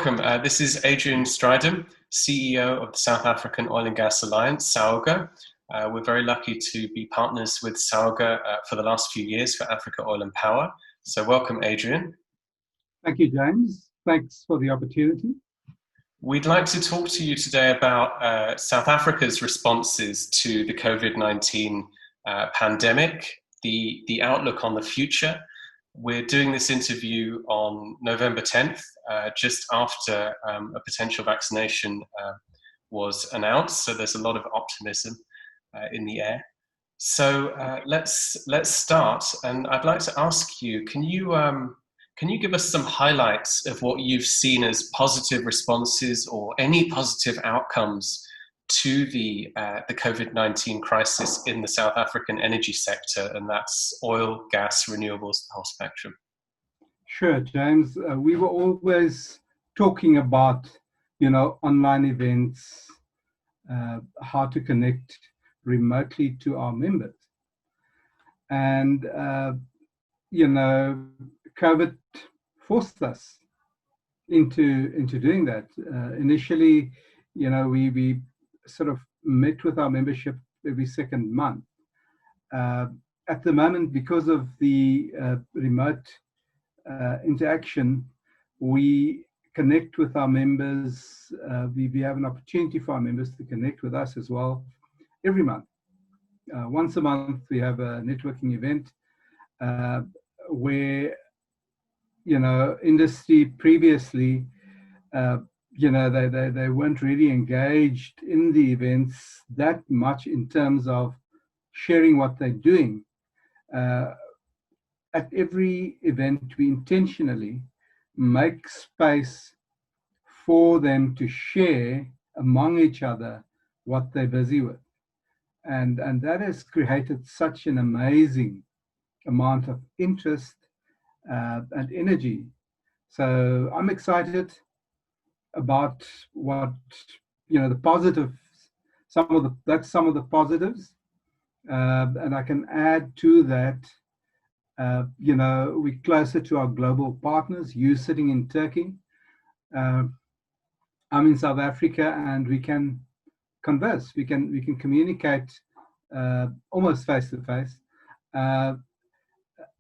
welcome. This is Adrian Strydom, CEO of the South African Oil and Gas Alliance, SAOGA. We're very lucky to be partners with SAOGA for the last few years for Africa Oil and Power. So welcome, Adrian. Thank you, James. Thanks for the opportunity. We'd like to talk to you today about South Africa's responses to the COVID-19 pandemic, the outlook on the future. We're doing this interview on November 10th, just after a potential vaccination was announced. So there's a lot of optimism in the air. So let's start. And I'd like to ask you, can you give us some highlights of what you've seen as positive responses or any positive outcomes to the COVID-19 crisis in the South African energy sector, and that's oil, gas, renewables, the whole spectrum? Sure, James. We were always talking about, online events, how to connect remotely to our members. And, COVID forced us into doing that. Initially, we sort of met with our membership every second month. At the moment, because of the remote interaction, we connect with our members. We have an opportunity for our members to connect with us as well every month. Once a month, we have a networking event where, industry previously, they weren't really engaged in the events that much in terms of sharing what they're doing. At every event, we intentionally make space for them to share among each other what they're busy with. And that has created such an amazing amount of interest and energy. So I'm excited about what, the positives, that's some of the positives. And I can add to that, we're closer to our global partners, you sitting in Turkey. I'm in South Africa, and we can converse, we can communicate almost face to face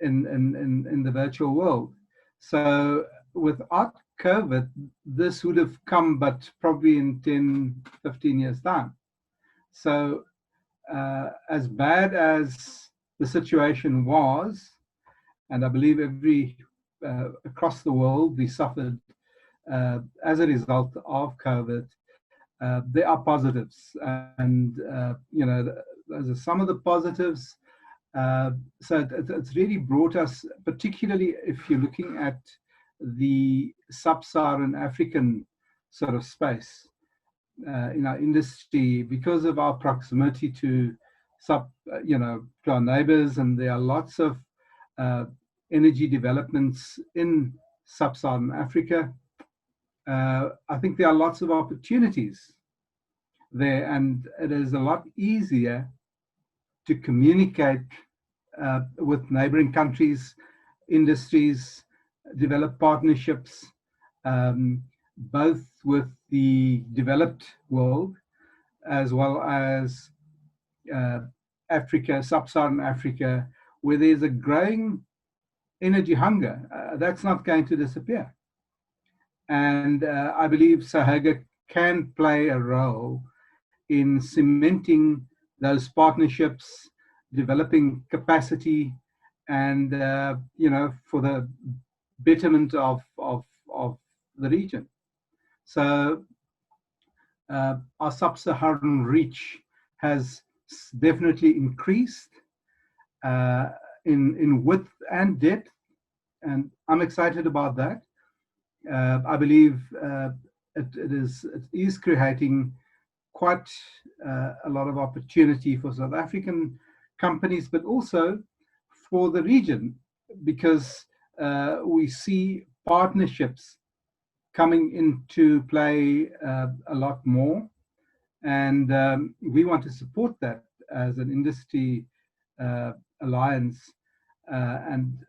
in the virtual world. So without COVID, this would have come, but probably in 10, 15 years' time. So as bad as the situation was, and I believe across the world we suffered as a result of COVID, there are positives. And, those are some of the positives. So it's really brought us, particularly if you're looking at the sub-Saharan African sort of space in our industry, because of our proximity to to our neighbors, and there are lots of energy developments in sub-Saharan Africa. I think there are lots of opportunities there, and it is a lot easier to communicate with neighboring countries, industries, develop partnerships, both with the developed world as well as Africa, sub-Saharan Africa, where there's a growing energy hunger. That's not going to disappear. And I believe SAOGA can play a role in cementing those partnerships, developing capacity, and for the betterment of the region. So our sub-Saharan reach has definitely increased in width and depth, and I'm excited about that. I believe it is creating quite a lot of opportunity for South African companies, but also for the region, because we see partnerships coming into play a lot more, and we want to support that as an industry alliance and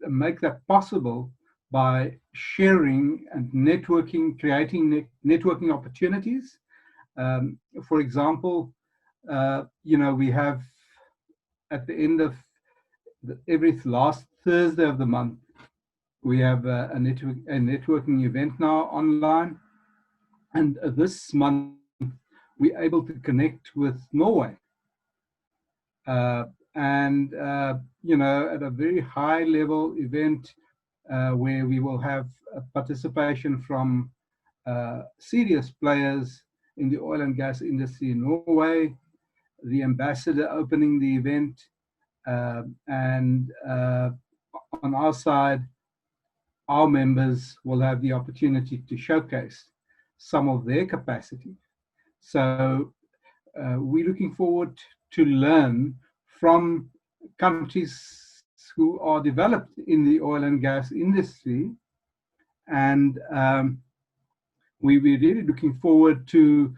make that possible by sharing and networking, creating networking opportunities. For example, we have at the end of every last Thursday of the month, we have a networking event now online. And this month, we're able to connect with Norway. And, at a very high level event where we will have participation from serious players in the oil and gas industry in Norway, the ambassador opening the event, and on our side, our members will have the opportunity to showcase some of their capacity. So we're looking forward to learn from countries who are developed in the oil and gas industry, and we're really looking forward to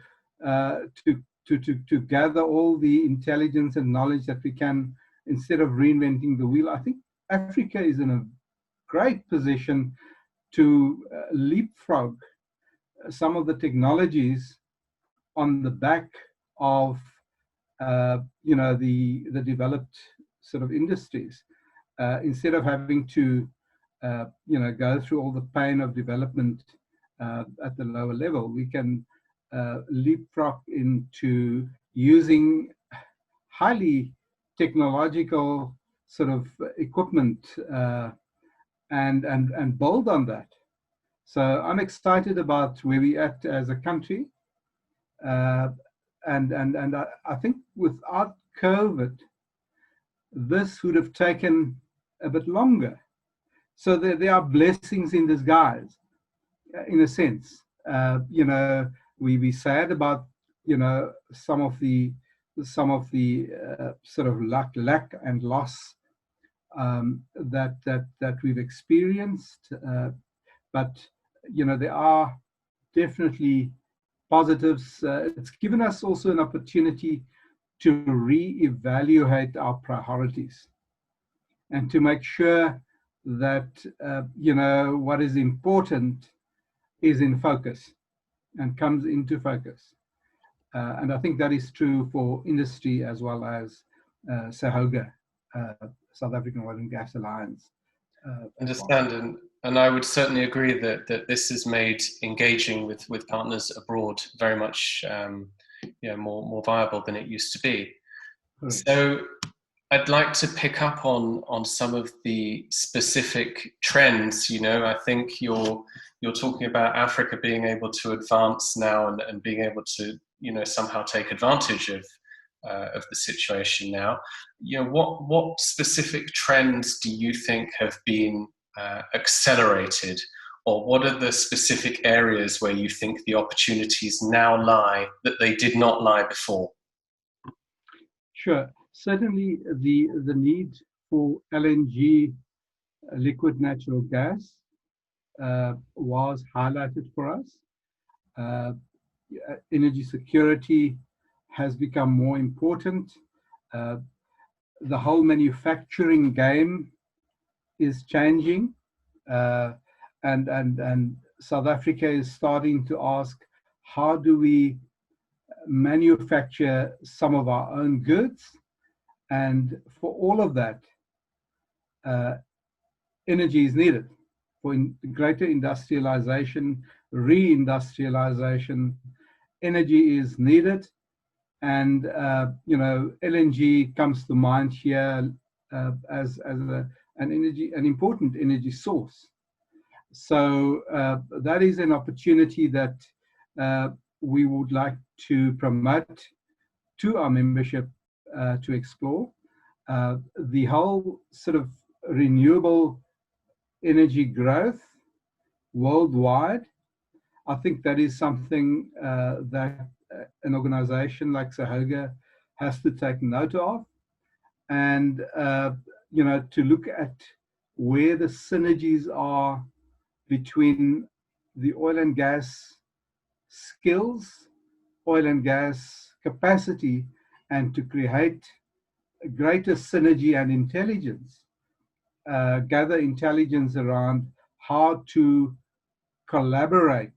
gather all the intelligence and knowledge that we can, instead of reinventing the wheel. I think Africa is in a great position to leapfrog some of the technologies on the back of the developed sort of industries, instead of having to go through all the pain of development at the lower level. We can leapfrog into using highly technological sort of equipment and build on that. So I'm excited about where we're at as a country. And I think without COVID, this would have taken a bit longer. So there are blessings in disguise, in a sense. We sad about some of the sort of lack and loss that we've experienced, but there are definitely positives. It's given us also an opportunity to re-evaluate our priorities and to make sure that what is important is in focus and comes into focus. And I think that is true for industry as well as SAOGA, South African Oil and Gas Alliance. Understand, and I would certainly agree that this has made engaging with partners abroad very much more viable than it used to be. Correct. So I'd like to pick up on some of the specific trends. I think you're talking about Africa being able to advance now and being able to somehow take advantage of the situation now. What specific trends do you think have been accelerated, or what are the specific areas where you think the opportunities now lie that they did not lie before? Sure. Certainly the need for LNG, liquid natural gas, was highlighted for us. Energy security has become more important. The whole manufacturing game is changing, and South Africa is starting to ask, how do we manufacture some of our own goods? And for all of that, energy is needed for greater industrialization, reindustrialization. Energy is needed, and LNG comes to mind here as an important energy source. So that is an opportunity that we would like to promote to our membership to explore. The whole sort of renewable energy growth worldwide, I think that is something that an organization like SAOGA has to take note of, and to look at where the synergies are between the oil and gas skills, oil and gas capacity, and to create greater synergy and intelligence, gather intelligence around how to collaborate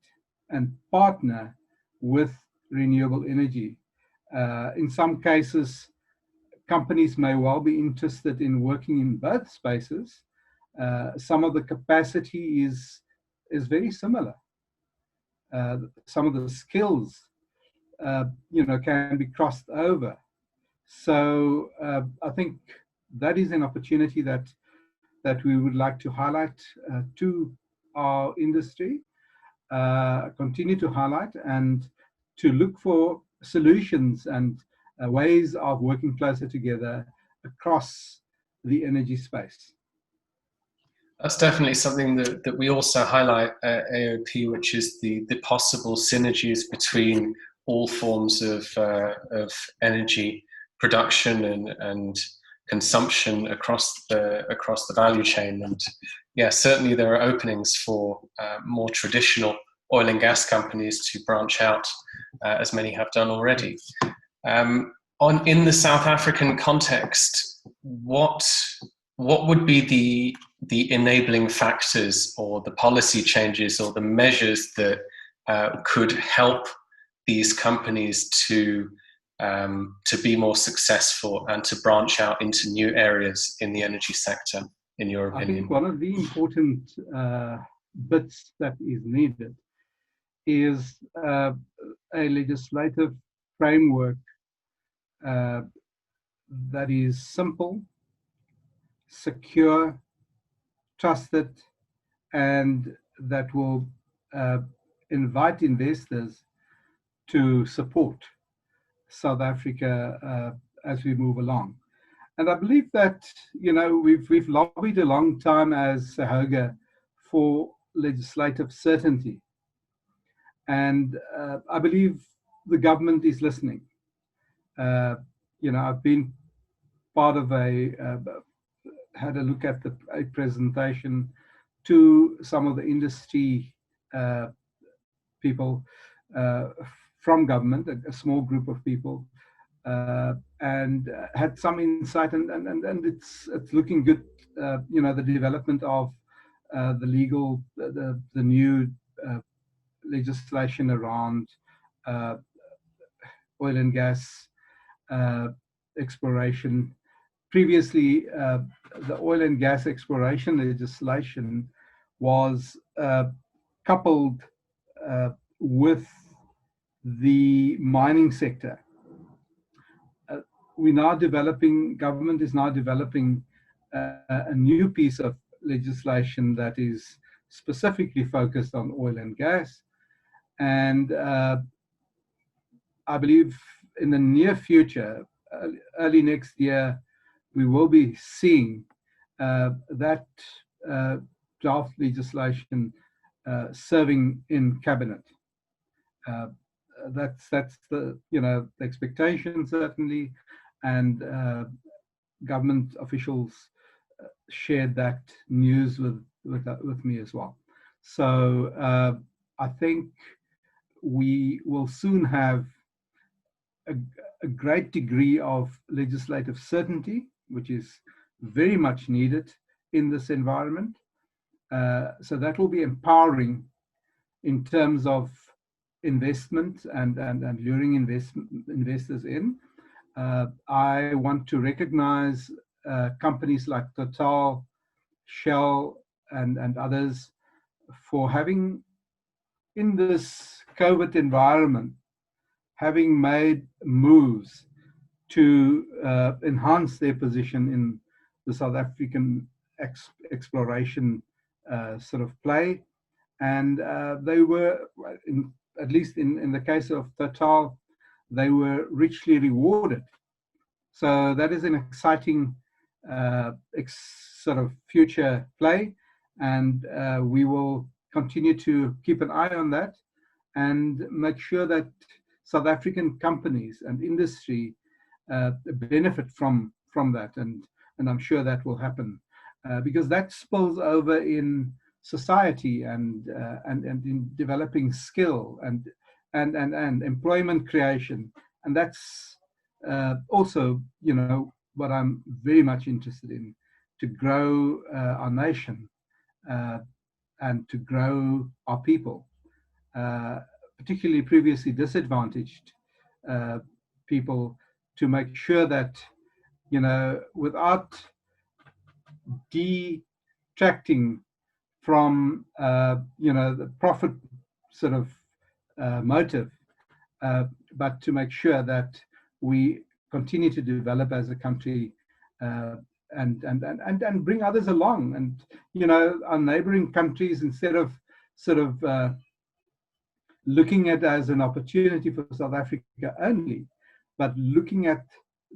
and partner with renewable energy. In some cases, companies may well be interested in working in both spaces. Some of the capacity is very similar. Some of the skills, can be crossed over. So I think that is an opportunity that we would like to highlight to our industry, continue to highlight, and to look for solutions and ways of working closer together across the energy space. That's definitely something that we also highlight at AOP, which is the possible synergies between all forms of energy production and consumption across the value chain. And yeah, certainly there are openings for more traditional oil and gas companies to branch out, as many have done already. In the South African context, what would be the enabling factors or the policy changes or the measures that could help these companies to be more successful and to branch out into new areas in the energy sector, in your opinion? I think one of the important bits that is needed is a legislative framework that is simple, secure, trusted, and that will invite investors to support South Africa as we move along. And I believe that, we've lobbied a long time as SAOGA for legislative certainty. And I believe the government is listening. I've been part of had a look at a presentation to some of the industry people from government, a small group of people, and had some insight, and it's looking good. The development of the new legislation around oil and gas exploration. Previously, the oil and gas exploration legislation was coupled with the mining sector. Government is now developing a new piece of legislation that is specifically focused on oil and gas. And I believe in the near future, early next year, we will be seeing that draft legislation serving in cabinet. That's the the expectation, certainly, and government officials shared that news with me as well. So I think we will soon have a great degree of legislative certainty, which is very much needed in this environment. So that will be empowering in terms of investment and luring investors in. I want to recognize companies like Total, Shell, and others for having, in this COVID environment, having made moves to enhance their position in the South African exploration sort of play. And they were, at least in the case of Total, they were richly rewarded. So that is an exciting sort of future play. And we will continue to keep an eye on that and make sure that South African companies and industry benefit from that. And I'm sure that will happen because that spills over in society and in developing skill and employment creation. And that's also, what I'm very much interested in, to grow our nation and to grow our people, particularly previously disadvantaged people, to make sure that, without detracting from, the profit sort of motive, but to make sure that we continue to develop as a country, and bring others along. And, our neighboring countries, instead of sort of looking at it as an opportunity for South Africa only, but looking at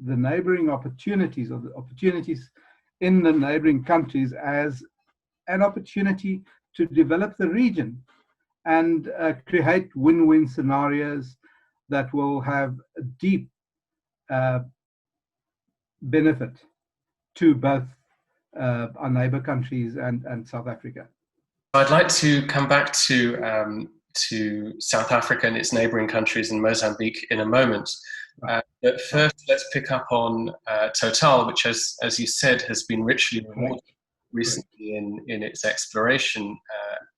the neighboring opportunities, or the opportunities in the neighboring countries, as an opportunity to develop the region and create win-win scenarios that will have a deep benefit to both our neighbor countries and South Africa. I'd like to come back to South Africa and its neighboring countries and Mozambique in a moment. But first, let's pick up on Total, which, as you said, has been richly rewarded recently in its exploration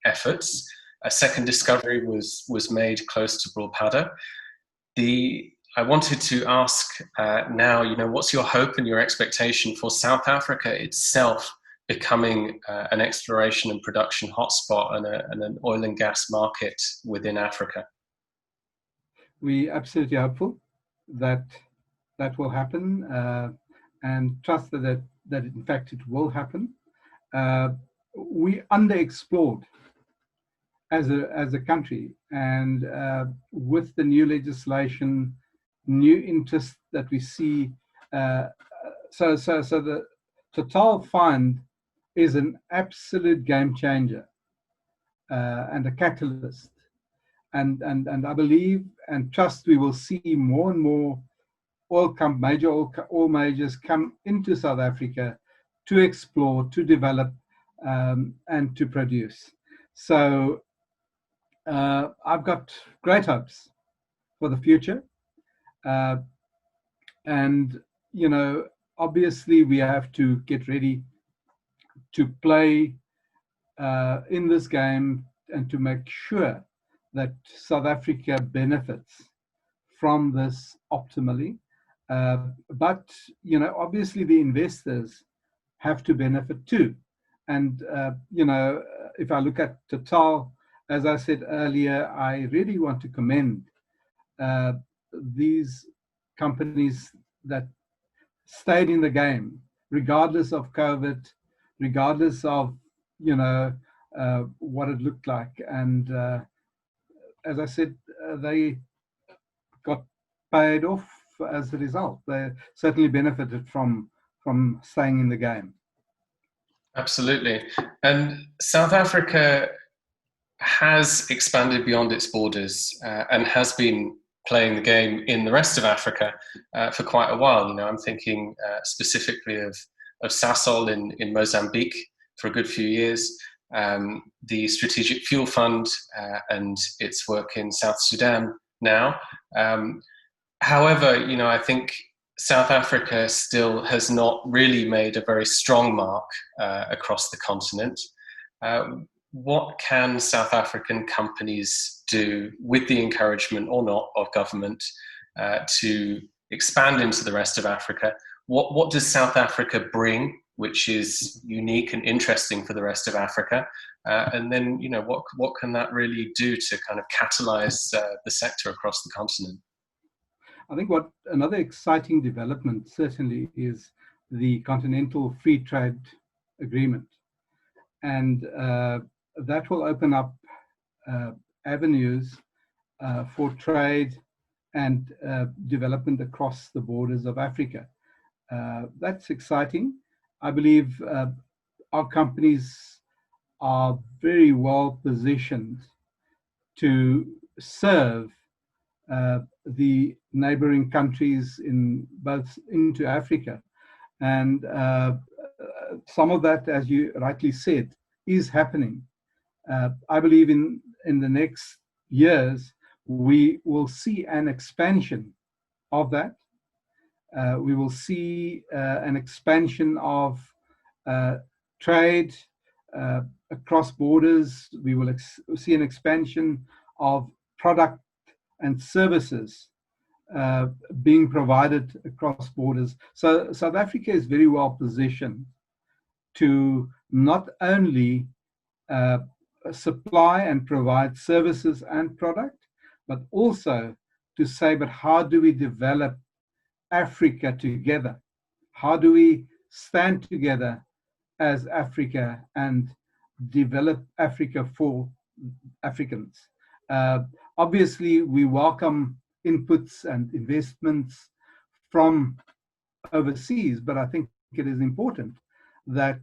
efforts. A second discovery was made close to Brulpadda. I wanted to ask now, what's your hope and your expectation for South Africa itself becoming an exploration and production hotspot and an oil and gas market within Africa? We're absolutely hopeful that will happen, and trust that in fact it will happen. We underexplored as a country, and with the new legislation, new interest that we see, so the Total find is an absolute game changer, and a catalyst, and I believe and trust we will see more and more oil majors come into South Africa to explore, to develop, and to produce. So I've got great hopes for the future, and obviously we have to get ready to play in this game and to make sure that South Africa benefits from this optimally. But obviously the investors have to benefit too. And if I look at Total, as I said earlier, I really want to commend these companies that stayed in the game, regardless of COVID, regardless of what it looked like. And as I said, they got paid off as a result. They certainly benefited from staying in the game. Absolutely. And South Africa has expanded beyond its borders and has been playing the game in the rest of Africa for quite a while. I'm thinking specifically of Sasol in Mozambique for a good few years, the Strategic Fuel Fund and its work in South Sudan now. However, I think South Africa still has not really made a very strong mark across the continent. What can South African companies do, with the encouragement or not of government, to expand into the rest of Africa? What does South Africa bring, which is unique and interesting for the rest of Africa? And then, what can that really do to kind of catalyze the sector across the continent? I think another exciting development certainly is the Continental Free Trade Agreement. And that will open up avenues for trade and development across the borders of Africa. That's exciting. I believe our companies are very well positioned to serve the neighboring countries into Africa. And some of that, as you rightly said, is happening. I believe in the next years, we will see an expansion of that. We will see an expansion of trade across borders. We will see an expansion of product and services being provided across borders. So South Africa is very well positioned to not only supply and provide services and product, but also to say, but how do we develop Africa together? How do we stand together as Africa and develop Africa for Africans? Obviously, we welcome inputs and investments from overseas, but I think it is important that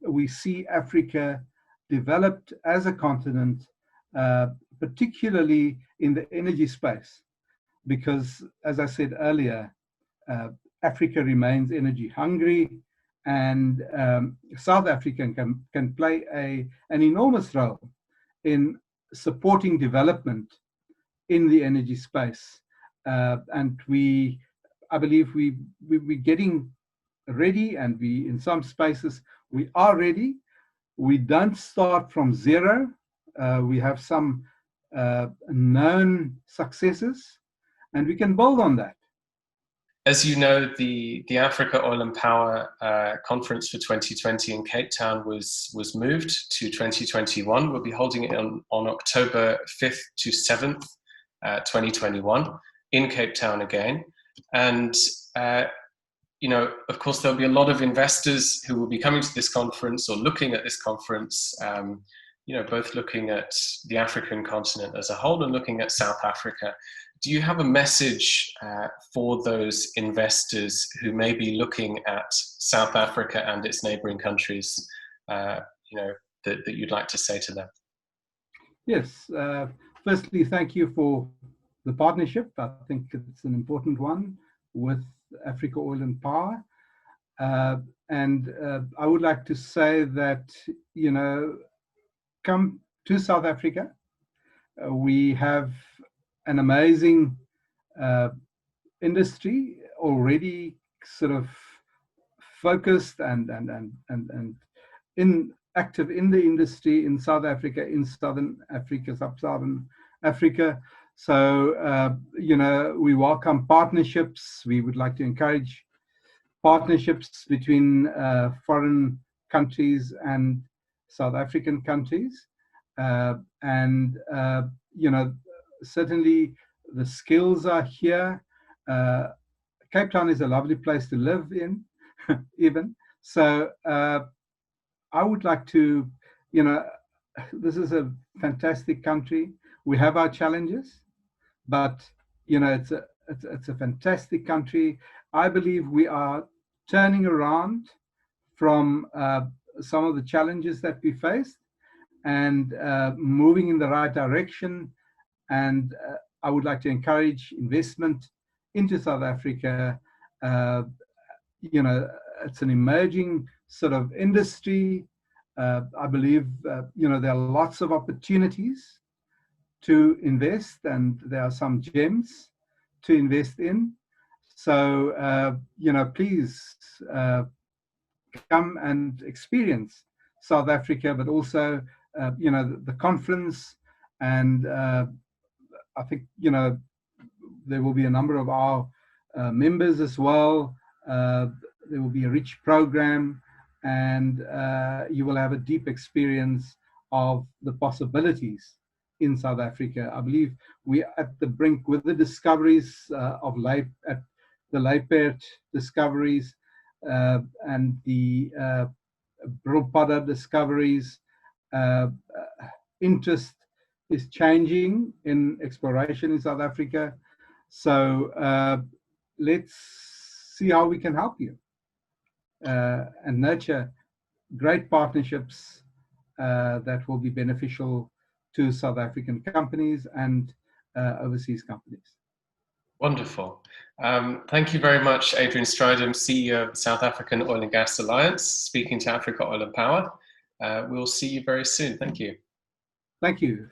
we see Africa developed as a continent, particularly in the energy space, because, as I said earlier, Africa remains energy hungry, and South Africa can play an enormous role in supporting development in the energy space. And I believe we're getting ready, and in some spaces we are ready. We don't start from zero. We have some known successes, and we can build on that. As you know, the Africa Oil and Power conference for 2020 in Cape Town was moved to 2021. We'll be holding it on October 5th to 7th, 2021 in Cape Town again. And, of course, there'll be a lot of investors who will be coming to this conference or looking at this conference, both looking at the African continent as a whole and looking at South Africa. Do you have a message for those investors who may be looking at South Africa and its neighboring countries, that you'd like to say to them? Yes. Firstly, thank you for the partnership. I think it's an important one with Africa Oil and Power. And I would like to say that, come to South Africa. We have an amazing industry already sort of focused and active in the industry in South Africa, in Southern Africa, Sub-Saharan Africa. So, we welcome partnerships. We would like to encourage partnerships between foreign countries and South African countries. Certainly the skills are here. Cape Town is a lovely place to live in, even. So I would like to, this is a fantastic country. We have our challenges, but, it's a fantastic country. I believe we are turning around from some of the challenges that we faced and moving in the right direction. And I would like to encourage investment into South Africa. It's an emerging sort of industry. I believe, there are lots of opportunities to invest, and there are some gems to invest in. So, please come and experience South Africa, but also, the conference. And I think, there will be a number of our members as well. There will be a rich program, and you will have a deep experience of the possibilities in South Africa. I believe we are at the brink with the discoveries of the Luiperd discoveries and the Brulpadda discoveries. Interest is changing in exploration in South Africa. So let's see how we can help you and nurture great partnerships that will be beneficial to South African companies and overseas companies. Wonderful. Thank you very much, Adrian Strydom, CEO of the South African Oil and Gas Alliance, speaking to Africa Oil and Power. We'll see you very soon. Thank you. Thank you.